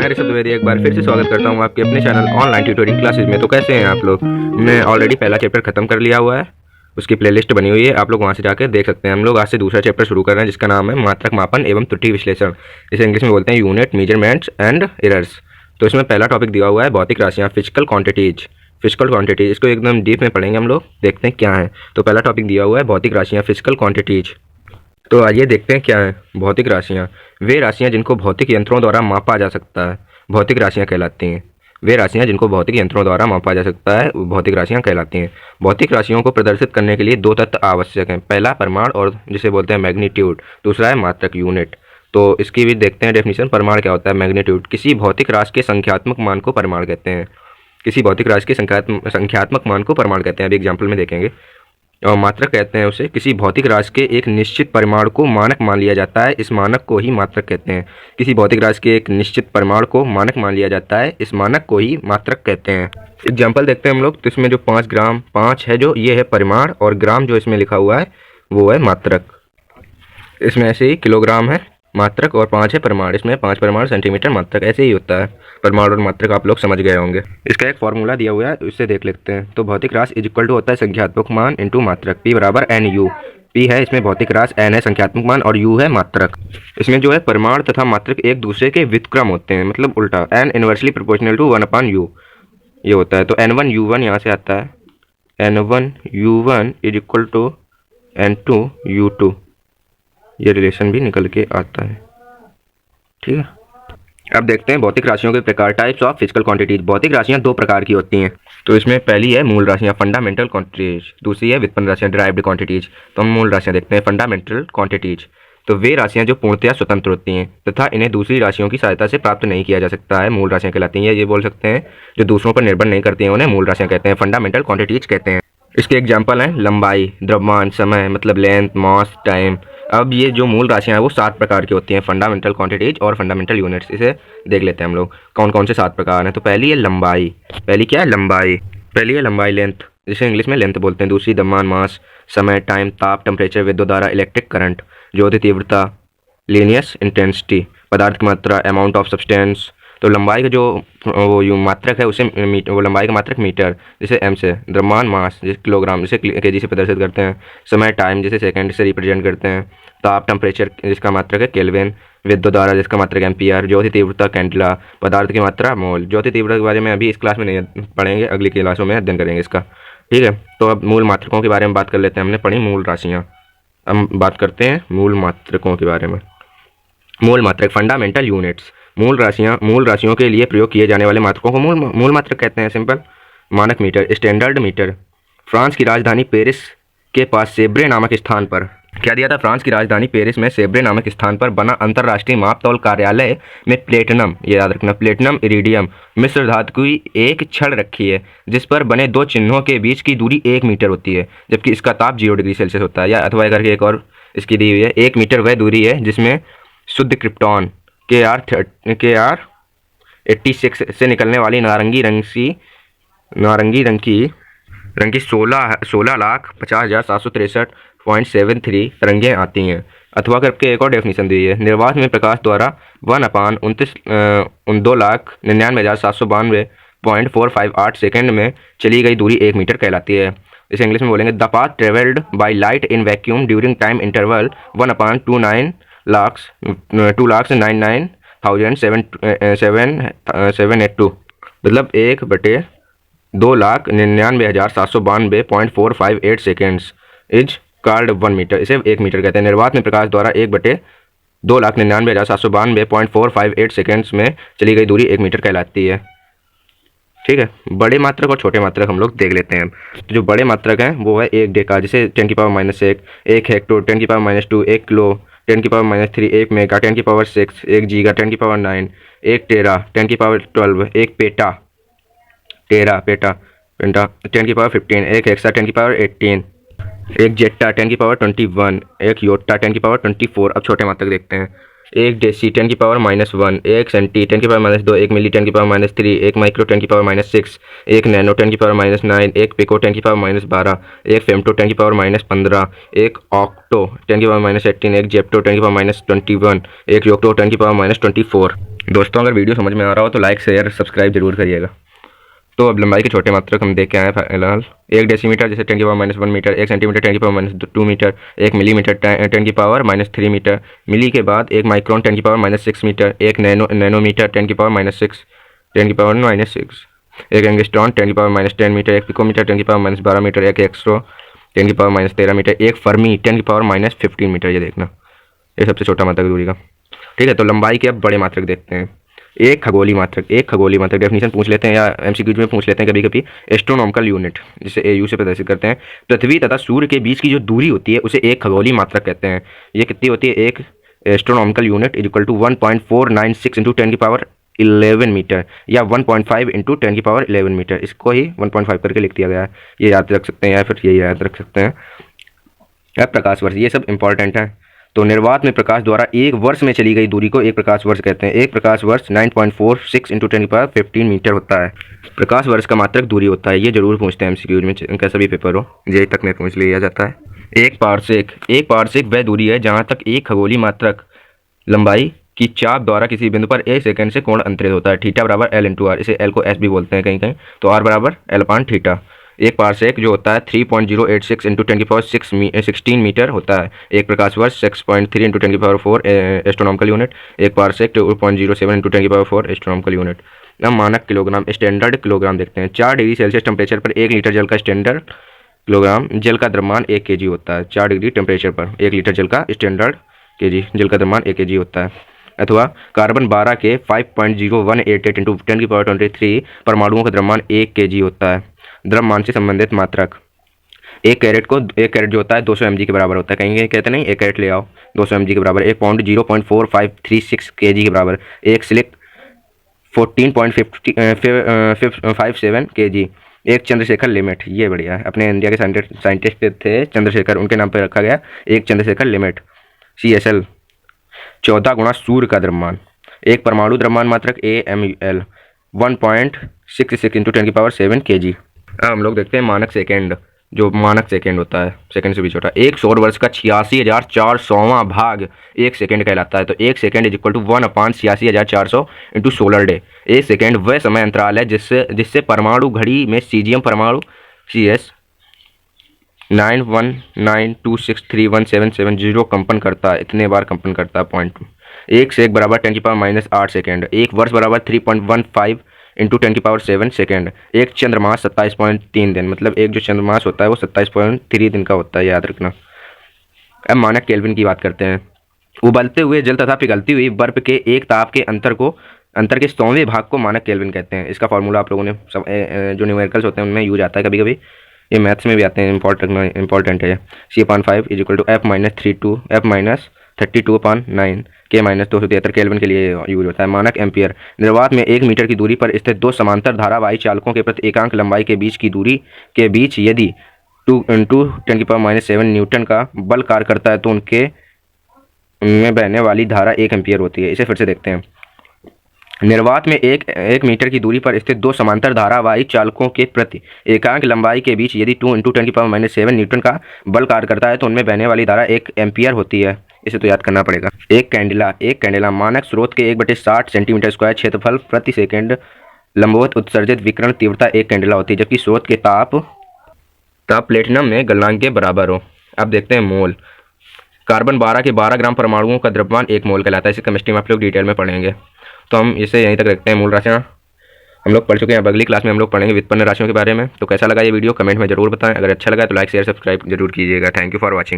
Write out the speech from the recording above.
मैं ऋषभ द्विवेदी एक बार फिर से स्वागत करता हूँ आपके अपने चैनल ऑनलाइन ट्यूटोरिंग क्लासेज में। तो कैसे हैं आप लोग? मैं ऑलरेडी पहला चैप्टर खत्म कर लिया हुआ है, उसकी प्लेलिस्ट बनी हुई है, आप लोग वहाँ से जाकर देख सकते हैं। हम लोग आज से दूसरा चैप्टर शुरू कर रहे हैं जिसका नाम है मात्रक मापन एवं त्रुटि विश्लेषण, जिसे इंग्लिश में बोलते हैं यूनिट मेजरमेंट्स एंड एरर्स। तो इसमें पहला टॉपिक दिया हुआ है भौतिक राशियाँ, फिजिकल क्वांटिटीज। फिजिकल क्वांटिटीज इसको एकदम डीप में पढ़ेंगे हम लोग, देखते हैं क्या है। तो पहला टॉपिक दिया हुआ है भौतिक राशियाँ, फिजिकल क्वांटिटीज। तो आइए देखते हैं क्या है भौतिक राशियाँ। वे राशियाँ जिनको भौतिक यंत्रों द्वारा मापा जा सकता है भौतिक राशियाँ कहलाती हैं। वे राशियाँ जिनको भौतिक यंत्रों द्वारा मापा जा सकता है भौतिक राशियाँ कहलाती हैं। भौतिक राशियों को प्रदर्शित करने के लिए दो तत्व आवश्यक हैं, पहला परिमाण और जिसे बोलते हैं मैग्नीट्यूड, दूसरा है मात्रक यूनिट। तो इसकी भी देखते हैं डेफिनेशन। परिमाण क्या होता है? मैग्नीट्यूड किसी भौतिक राशि के संख्यात्मक मान को परिमाण कहते हैं। किसी भौतिक राशि के संख्यात्मक मान को परिमाण कहते हैं, अभी एग्जाम्पल में देखेंगे। और मात्रक कहते हैं उसे किसी भौतिक राशि के एक निश्चित परिमाण को मानक मान लिया जाता है, इस मानक को ही मात्रक कहते हैं। किसी भौतिक राशि के एक निश्चित परिमाण को मानक मान लिया जाता है, इस मानक को ही मात्रक कहते हैं। एग्जाम्पल देखते हैं हम लोग। तो इसमें जो 5 ग्राम 5 है जो ये है परिमाण, और ग्राम जो इसमें लिखा हुआ है वो है मात्रक। इसमें ऐसे ही किलोग्राम है मात्रक और 5 है परिमाण। इसमें 5 परिमाण सेंटीमीटर मात्रक, ऐसे ही होता है। परिमाण और मात्रक आप लोग समझ गए होंगे। इसका एक फॉर्मूला दिया हुआ है, उससे देख लेते हैं। तो भौतिक राशि इज इक्वल टू होता है संख्यात्मक मान इंटू मात्रक, P बराबर एन यू। P है इसमें भौतिक राशि, N है संख्यात्मक मान और U है मात्रक। इसमें जो है परिमाण तथा मात्रक एक दूसरे के व्युत्क्रम होते हैं, मतलब उल्टा। N inversely proportional to 1/U ये होता है। तो N1 U1 यहाँ से आता है, N1 U1 is equal to N2 U2, ये रिलेशन भी निकल के आता है। ठीक है, अब देखते हैं भौतिक राशियों के प्रकार, टाइप्स ऑफ फिजिकल क्वांटिटीज। भौतिक राशियां दो प्रकार की होती हैं। तो इसमें पहली है मूल राशियां, फंडामेंटल क्वांटिटीज। दूसरी है व्युत्पन्न राशियां, डिराइव्ड क्वांटिटीज। तो हम मूल राशियां देखते हैं, फंडामेंटल क्वांटिटीज। तो वे राशियां जो पूर्णतया स्वतंत्र होती हैं तथा इन्हें दूसरी राशियों की सहायता से प्राप्त नहीं किया जा सकता है, मूल राशियां कहलाती हैं। ये बोल सकते हैं जो दूसरों पर निर्भर नहीं करती हैं उन्हें मूल राशियां कहते हैं, फंडामेंटल क्वांटिटीज कहते हैं। इसके एग्जाम्पल हैं लंबाई, द्रव्यमान, समय मतलब लेंथ, मास, टाइम। अब ये जो मूल राशियां हैं वो 7 प्रकार की होती हैं, फंडामेंटल क्वांटिटीज और फंडामेंटल यूनिट्स। इसे देख लेते हैं हम लोग कौन कौन से 7 प्रकार हैं। तो पहली है लंबाई। पहली क्या है? लंबाई। पहली है लंबाई, लेंथ, जिसे इंग्लिश में लेंथ बोलते हैं। दूसरी द्रव्यमान, मास, समय, टाइम, ताप, टेम्परेचर, विद्युत धारा, इलेक्ट्रिक करंट, ज्योति तीव्रता, लीनियस इंटेंसिटी, पदार्थ की मात्रा, अमाउंट ऑफ सब्सटेंस। तो लंबाई का जो वो मात्रक है उसे वो लंबाई का मात्रक मीटर जिसे m से, द्रव्यमान मास जिसे किलोग्राम जिसे kg से प्रदर्शित करते हैं, समय टाइम जिसे सेकंड से रिप्रेजेंट करते हैं, ताप टेम्परेचर जिसका मात्रक है केल्विन, विद्युत धारा जिसका मात्रक एम्पियर, ज्योति तीव्रता कैंडिला, पदार्थ की मात्रा मोल। ज्योति तीव्रता के बारे में अभी इस क्लास में नहीं पढ़ेंगे, अगली क्लासों में अध्ययन करेंगे इसका। ठीक है, तो अब मूल मात्रकों के बारे में बात कर लेते हैं। हमने पढ़ी मूल राशियाँ, हम बात करते हैं मूल मात्रकों के बारे में। मूल मात्रक, फंडामेंटल यूनिट्स। मूल राशियों के लिए प्रयोग किए जाने वाले मात्रकों को मूल मात्रक कहते हैं। सिंपल। मानक मीटर, स्टैंडर्ड मीटर। फ्रांस की राजधानी पेरिस के पास सेब्रे नामक स्थान पर क्या दिया था? फ्रांस की राजधानी पेरिस में सेब्रे नामक स्थान पर बना अंतर्राष्ट्रीय मापतौल कार्यालय में प्लेटिनम, ये याद रखना, प्लेटिनम इरिडियम मिश्र धातु की एक छड़ रखी है जिस पर बने दो चिन्हों के बीच की दूरी 1 मीटर होती है, जबकि इसका ताप 0 डिग्री सेल्सियस होता है। या अथवा करके एक और इसकी दी हुई है, 1 मीटर वह दूरी है जिसमें शुद्ध क्रिप्टॉन KR 86 से निकलने वाली नारंगी रंग की 16,50,763.73 तरंगें आती हैं। अथवा करके एक और डेफिनेशन दी है, निर्वात में प्रकाश द्वारा 1/2,99,792.458 सेकेंड में चली गई दूरी 1 मीटर कहलाती है। इसे इंग्लिश में बोलेंगे the path travelled by light in vacuum during time interval 1/299,782, मतलब 1/299,792.458 सेकेंड्स इज कॉल्ड 1 मीटर। इसे 1 मीटर कहते हैं। निर्वात में प्रकाश द्वारा 1/299,792.458 सेकेंड्स में चली गई दूरी 1 मीटर कहलाती है। ठीक है, बड़े मात्रक और छोटे मात्रक हम लोग देख लेते हैं। तो जो बड़े मात्रक हैं वो है 1 डेका जिसे 10⁻⁻1, 1 hecto 10⁻², 1 kilo 10⁻³ 1 mega 10⁻6, 1 giga 10⁻9, 1 tera 10⁻12, 1 peta 10⁻15, 1 hexa 10⁻18, 1 zetta 10⁻21, 1 yotta 10⁻24। अब छोटे मात्रक देखते हैं। 1 deci 10⁻−1, 1 centi 10⁻−2, 1 milli 10⁻3, 1 micro 10⁻6, 1 nano 10⁻9, 1 pico 10⁻12, 1 femto 10⁻15, 1 octo 10⁻18, 1 zepto 10⁻21, 1 yocto 10⁻24। दोस्तों अगर वीडियो समझ में आ रहा हो तो लाइक शेयर सब्सक्राइब जरूर करिएगा। तो अब लंबाई के छोटे मात्रक हम देख के आए फिलहाल। 1 डेसीमीटर जैसे 10 की पावर -1 मीटर, 1 सेंटीमीटर 10 की पावर -2 मीटर, 1 मिलीमीटर 10 की पावर -3 मीटर, मिली के बाद 1 माइक्रोन 10 की पावर -6 मीटर, 1 नैनोमीटर 10 की पावर -6 10 की पावर -6, 1 एंगस्ट्रॉन 10 की पावर -10 मीटर, 1 पिकोमीटर 10 की पावर -12 मीटर, 1 एक्सट्रो 10 की पावर -13 मीटर, 1 फर्मी 10 की पावर -15 मीटर। ये देखना, ये सबसे छोटा मात्रक दूरी का। ठीक है, तो लंबाई के अब बड़े मात्रक देखते हैं। एक खगोलीय मात्रक डेफिनेशन पूछ लेते हैं या एमसीक्यूज में पूछ लेते हैं कभी कभी। एस्ट्रोनॉमिकल यूनिट जिसे एयू से प्रदर्शित करते हैं। पृथ्वी तथा सूर्य के बीच की जो दूरी होती है उसे एक खगोलीय मात्रक कहते हैं। ये कितनी होती है? एक astronomical unit is equal to 1.496 into 10 की पावर 11 मीटर या 1.5 इंटू 10 की पावर 11 मीटर। इसको ही 1.5 करके लिख दिया गया है। ये याद रख सकते हैं या फिर यही याद रख सकते हैं। अब प्रकाश वर्ष, ये सब इंपॉर्टेंट है। तो निर्वात में प्रकाश द्वारा एक वर्ष में चली गई दूरी को एक प्रकाश वर्ष कहते हैं। एक प्रकाश वर्ष 9.46 इंटू 10 की पावर 15 मीटर होता है। प्रकाश वर्ष का मात्रक दूरी होता है। ये जरूर पूछते हैं एमसीक्यूज में, कैसा भी पेपर हो, जेई तक में पूछ लिया जाता है। एक पारसेक वह दूरी है जहाँ तक एक खगोलीय मात्रक लंबाई की चाप द्वारा किसी बिंदु पर 1 सेकंड से कोण अंतरित होता है। थीटा बराबर एल इंटू आर, इसे एल को एस भी बोलते हैं कहीं कहीं, तो आर बराबर एल अपान थीटा। एक पारसेक जो होता है 3.086 इंटू 10 की पावर 16 मीटर होता है। एक प्रकाश वर्ष 6.3 इंटू 10 की पावर 4 एस्ट्रोनॉमिकल यूनिट। एक पारसेक 2.07 इंटू 10 की पावर 4 एस्ट्रोनॉमिकल यूनिट। अब मानक किलोग्राम, स्टैंडर्ड किलोग्राम देखते हैं। 4 डिग्री सेल्सियस टेम्परेचर पर 1 लीटर जल का स्टैंडर्ड किलोग्राम जल का द्रव्यमान 1 kg होता है। 4 डिग्री टेम्परेचर पर 1 लीटर जल का स्टैंडर्ड kg जल का द्रव्यमान 1 kg होता है। अथवा कार्बन 12 के 5.0188 इंटू 10 की पावर 23 परमाणुओं का द्रव्यमान 1 kg होता है। द्रव्यमान से संबंधित मात्रक, एक कैरेट जो होता है 200 mg के बराबर होता है। कहीं कहते नहीं 1 कैरेट ले आओ 200 mg के बराबर। 1 पाउंड 0.4536 kg के बराबर। एक सिलिक 14.57 kg। एक चंद्रशेखर लिमिट, ये बढ़िया है, अपने इंडिया के साइंटिस्ट थे चंद्रशेखर, उनके नाम पर रखा गया एक चंद्रशेखर लिमिट। CSL 14 गुणा सूर्य का द्रव्यमान। एक परमाणु द्रव्यमान मात्रक AML 1.66 इंटू 10 की पावर 7 kg। अब हम लोग देखते हैं मानक सेकेंड, जो मानक सेकेंड होता है सेकेंड से भी छोटा। एक सौर वर्ष का 86,400वां भाग 1 सेकेंड कहलाता है। तो 1 second is equal to 1/86,400 into solar day. 1 second वह समय अंतराल है जिससे परमाणु घड़ी में सीजियम परमाणु CS 919263177 कंपन करता है। इतने बार कंपन करता है पॉइंट। 1 सेक बराबर 10 की पावर -8 सेकेंड। 1 वर्ष बराबर 3.15 इंटू 10 की पावर 7 सेकेंड। एक चंद्रमास 27.3 दिन, मतलब एक जो चंद्रमास होता है वो 27.3 दिन का होता है, याद रखना। अब मानक केल्विन की बात करते हैं। उबलते हुए जल तथा पिघलती हुई बर्फ के एक ताप के अंतर के 100वें भाग को मानक केल्विन कहते हैं। इसका फॉर्मूला आप लोगों ने सब जो न्यूमेरिकल्स होते हैं उनमें यूज आता है कभी कभी, ये मैथ्स में भी आते हैं, इंपॉर्टेंट है। C/5 is equal to F-32/9 के -273 केल्विन के लिए यूज होता है। मानक एम्पियर, निर्वात में 1 मीटर की दूरी पर स्थित दो समांतर धारावाही चालकों के प्रति एकांक लंबाई के बीच की दूरी के बीच यदि 2 इंटू 10 की पावर -7 न्यूटन का बल कार्य करता है तो उनमें बहने वाली धारा 1 एम्पियर होती है। इसे फिर से देखते हैं। निर्वात में एक मीटर की दूरी पर स्थित दो समांतर धारावाही चालकों के प्रति एकांक लंबाई के बीच यदि 2 इंटू 10 की पावर -7 न्यूटन का बल कार्य करता है तो उनमें बहने वाली धारा 1 एम्पियर होती है। इसे तो याद करना पड़ेगा। एक कैंडेला मानक स्रोत के 1/60 सेंटीमीटर स्क्वायर क्षेत्रफल प्रति सेकंड लंबवत उत्सर्जित विकिरण तीव्रता 1 कैंडेला होती है, जबकि स्रोत के ताप प्लेटिनम में गलनांक के बराबर हो। अब देखते हैं मोल। कार्बन 12 के 12 ग्राम परमाणुओं का द्रव्यमान 1 मोल कहलाता है। इसे केमिस्ट्री में आप लोग डिटेल में पढ़ेंगे, तो हम इसे यहीं तक रखते हैं। मूल राशियाँ हम लोग पढ़ चुके हैं। अब अगली क्लास में हम लोग पढ़ेंगे व्युत्पन्न राशियों के बारे में। तो कैसा लगा ये वीडियो कमेंट में जरूर बताएं। अगर अच्छा लगा तो लाइक शेयर सब्सक्राइब जरूर कीजिएगा। Thank you for watching.